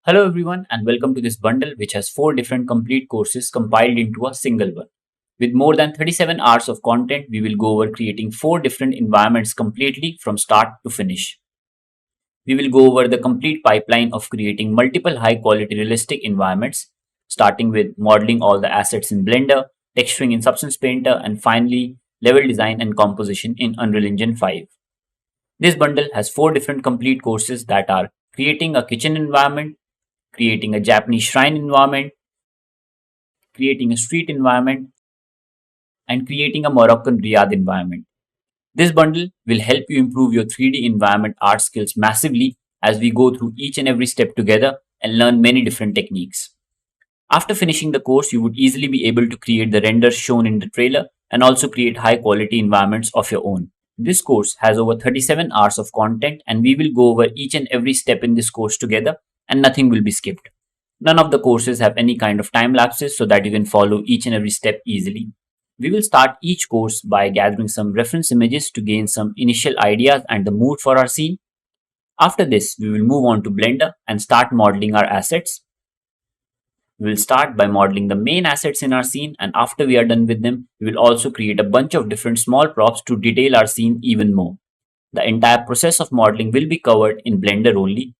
Hello everyone and welcome to this bundle which has 4 different complete courses compiled into a single one. With more than 37 hours of content, we will go over creating 4 different environments completely from start to finish. We will go over the complete pipeline of creating multiple high quality realistic environments, starting with modeling all the assets in Blender, texturing in Substance Painter, and finally level design and composition in Unreal Engine 5. This bundle has 4 different complete courses that are creating a kitchen environment, creating a Japanese shrine environment, creating a street environment, and creating a Moroccan Riad environment. This bundle will help you improve your 3D environment art skills massively as we go through each and every step together and learn many different techniques. After finishing the course, you would easily be able to create the renders shown in the trailer and also create high quality environments of your own. This course has over 37 hours of content and we will go over each and every step in this course together and nothing will be skipped. None of the courses have any kind of time lapses so that you can follow each and every step easily. We will start each course by gathering some reference images to gain some initial ideas and the mood for our scene. After this, we will move on to Blender and start modeling our assets. We will start by modeling the main assets in our scene, and after we are done with them, we will also create a bunch of different small props to detail our scene even more. The entire process of modeling will be covered in Blender only.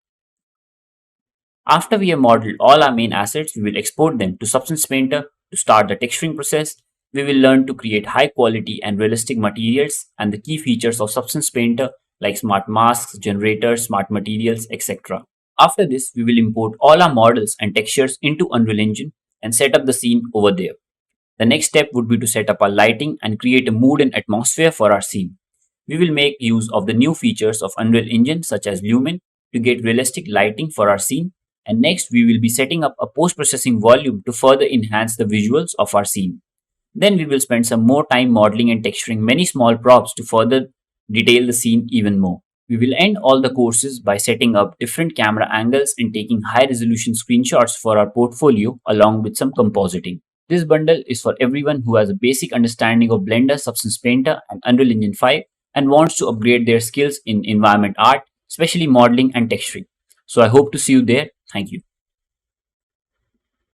After we have modeled all our main assets, we will export them to Substance Painter to start the texturing process. We will learn to create high quality and realistic materials and the key features of Substance Painter like smart masks, generators, smart materials, etc. After this, we will import all our models and textures into Unreal Engine and set up the scene over there. The next step would be to set up our lighting and create a mood and atmosphere for our scene. We will make use of the new features of Unreal Engine such as Lumen to get realistic lighting for our scene, and next we will be setting up a post-processing volume to further enhance the visuals of our scene. Then we will spend some more time modeling and texturing many small props to further detail the scene even more. We will end all the courses by setting up different camera angles and taking high resolution screenshots for our portfolio along with some compositing. This bundle is for everyone who has a basic understanding of Blender, Substance Painter, and Unreal Engine 5 and wants to upgrade their skills in environment art, especially modeling and texturing. So I hope to see you there. Thank you.